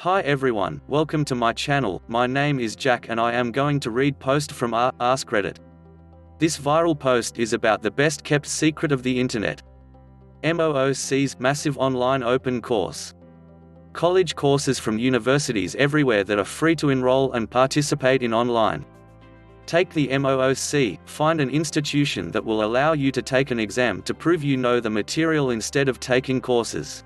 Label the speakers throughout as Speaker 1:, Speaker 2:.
Speaker 1: Hi everyone, welcome to my channel. My name is Jack and I am going to read post from Askreddit. This viral post is about the best kept secret of the internet. MOOC's massive online open course. College courses from universities everywhere that are free to enroll and participate in online. Take the MOOC, find an institution that will allow you to take an exam to prove you know the material instead of taking courses.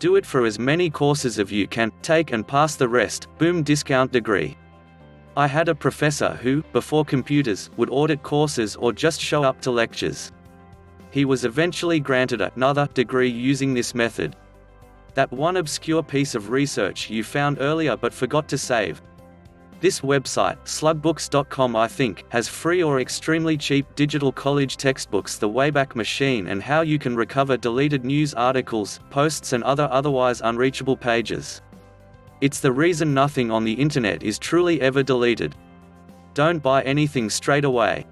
Speaker 1: Do it for as many courses as you can, take and pass the rest, boom, discount degree. I had a professor who, before computers, would audit courses or just show up to lectures. He was eventually granted another degree using this method. That one obscure piece of research you found earlier but forgot to save. This website, slugbooks.com I think, has free or extremely cheap digital college textbooks, the Wayback Machine, and how you can recover deleted news articles, posts and otherwise unreachable pages. It's the reason nothing on the internet is truly ever deleted. Don't buy anything straight away.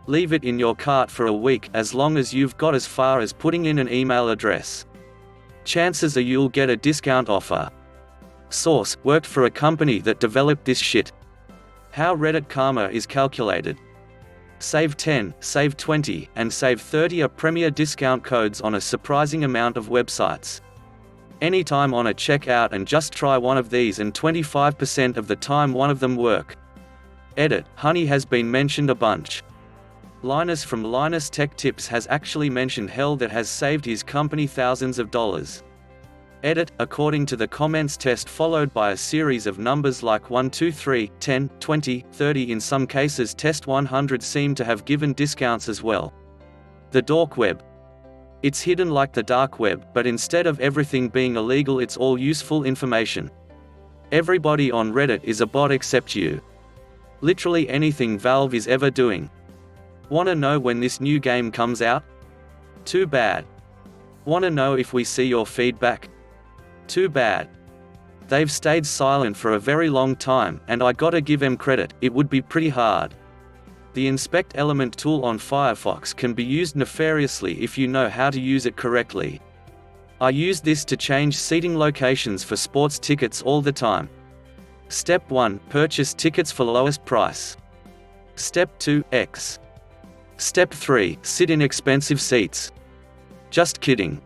Speaker 1: Leave it in your cart for a week, as long as you've got as far as putting in an email address. Chances are you'll get a discount offer. Source: worked for a company that developed this shit. How Reddit karma is calculated. Save 10, save 20, and save 30 are premier discount codes on a surprising amount of websites. Anytime on a checkout and just try one of these and 25% of the time one of them work. Edit: honey has been mentioned a bunch. Linus from Linus Tech Tips has actually mentioned hell that has saved his company thousands of dollars. Edit: according to the comments test followed by a series of numbers like 1, 2, 3, 10, 20, 30. In some cases test 100 seem to have given discounts as well. The dork web. It's hidden like the dark web, but instead of everything being illegal it's all useful information. Everybody on Reddit is a bot except you. Literally anything Valve is ever doing. Wanna know when this new game comes out? Too bad. Wanna know if we see your feedback? Too bad. They've stayed silent for a very long time, and I gotta give them credit, it would be pretty hard. The Inspect Element tool on Firefox can be used nefariously if you know how to use it correctly. I use this to change seating locations for sports tickets all the time. Step 1: purchase tickets for lowest price. Step 2: X. Step 3: sit in expensive seats. Just kidding.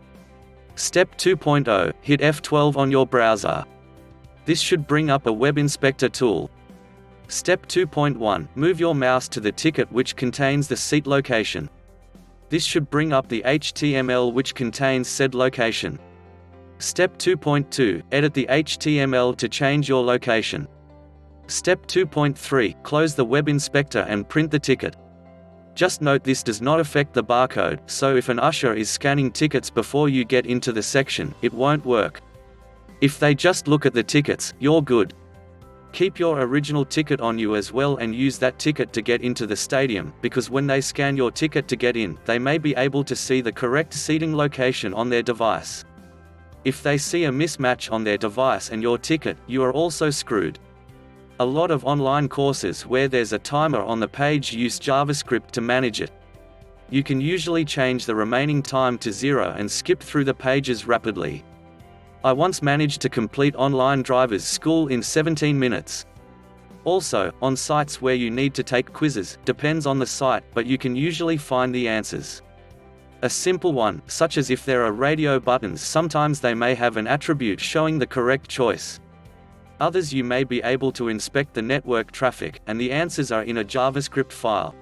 Speaker 1: Step 2.0: hit F12 on your browser. This should bring up a web inspector tool. Step 2.1: move your mouse to the ticket which contains the seat location. This should bring up the HTML which contains said location. Step 2.2: edit the HTML to change your location. Step 2.3: close the web inspector and print the ticket. Just note this does not affect the barcode, so if an usher is scanning tickets before you get into the section, it won't work. If they just look at the tickets, you're good. Keep your original ticket on you as well and use that ticket to get into the stadium, because when they scan your ticket to get in, they may be able to see the correct seating location on their device. If they see a mismatch on their device and your ticket, you are also screwed. A lot of online courses where there's a timer on the page use JavaScript to manage it. You can usually change the remaining time to 0 and skip through the pages rapidly. I once managed to complete online driver's school in 17 minutes. Also, on sites where you need to take quizzes, depends on the site, but you can usually find the answers. A simple one, such as if there are radio buttons, sometimes they may have an attribute showing the correct choice. Others you may be able to inspect the network traffic, and the answers are in a JavaScript file.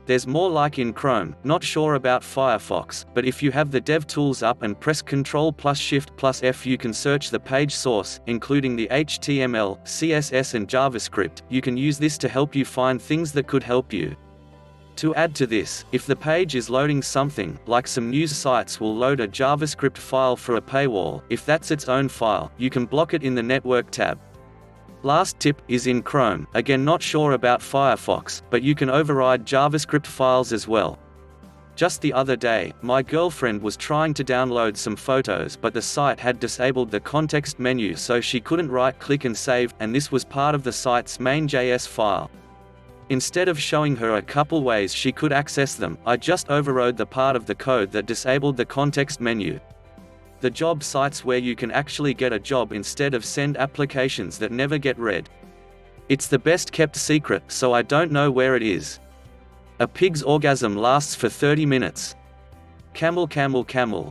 Speaker 1: There's more like in Chrome, not sure about Firefox, but if you have the dev tools up and press Ctrl+Shift+F you can search the page source, including the HTML, CSS and JavaScript. You can use this to help you find things that could help you. To add to this, if the page is loading something, like some news sites will load a JavaScript file for a paywall, if that's its own file, you can block it in the Network tab. Last tip is in Chrome, again not sure about Firefox, but you can override JavaScript files as well. Just the other day, my girlfriend was trying to download some photos but the site had disabled the context menu so she couldn't right-click and save, and this was part of the site's main.js file. Instead of showing her a couple ways she could access them, I just overrode the part of the code that disabled the context menu. The job sites where you can actually get a job instead of send applications that never get read. It's the best kept secret, so I don't know where it is. A pig's orgasm lasts for 30 minutes. Camel.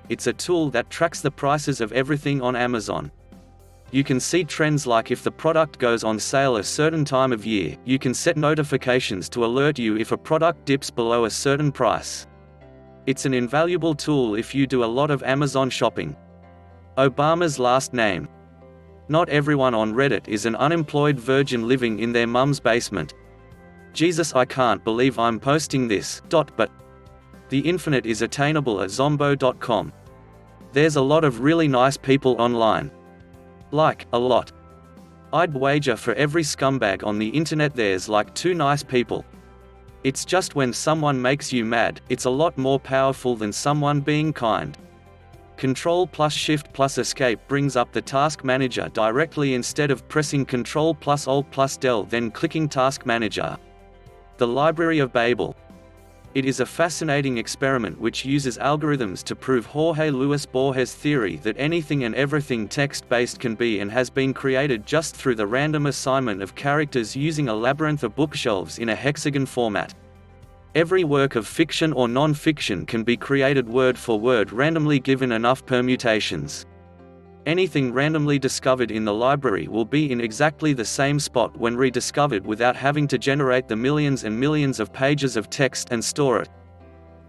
Speaker 1: It's a tool that tracks the prices of everything on Amazon. You can see trends like if the product goes on sale a certain time of year. You can set notifications to alert you if a product dips below a certain price. It's an invaluable tool if you do a lot of Amazon shopping. Obama's last name. Not everyone on Reddit is an unemployed virgin living in their mum's basement. Jesus, I can't believe I'm posting this, but the infinite is attainable at zombo.com. There's a lot of really nice people online. Like, a lot. I'd wager for every scumbag on the internet there's like 2 nice people. It's just when someone makes you mad, it's a lot more powerful than someone being kind. Control plus Shift plus Escape brings up the Task Manager directly instead of pressing Control plus Alt plus Del then clicking Task Manager. The Library of Babel. It is a fascinating experiment which uses algorithms to prove Jorge Luis Borges' theory that anything and everything text-based can be and has been created just through the random assignment of characters using a labyrinth of bookshelves in a hexagon format. Every work of fiction or non-fiction can be created word for word randomly given enough permutations. Anything randomly discovered in the library will be in exactly the same spot when rediscovered without having to generate the millions and millions of pages of text and store it.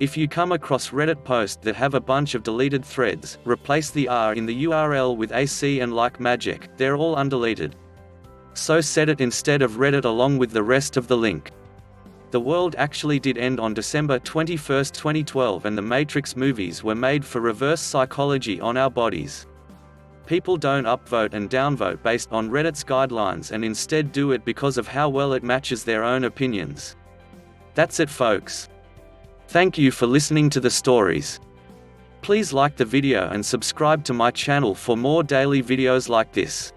Speaker 1: If you come across Reddit posts that have a bunch of deleted threads, replace the R in the URL with AC and like magic, they're all undeleted. So set it instead of Reddit along with the rest of the link. The world actually did end on December 21, 2012, and the Matrix movies were made for reverse psychology on our bodies. People don't upvote and downvote based on Reddit's guidelines and instead do it because of how well it matches their own opinions. That's it, folks. Thank you for listening to the stories. Please like the video and subscribe to my channel for more daily videos like this.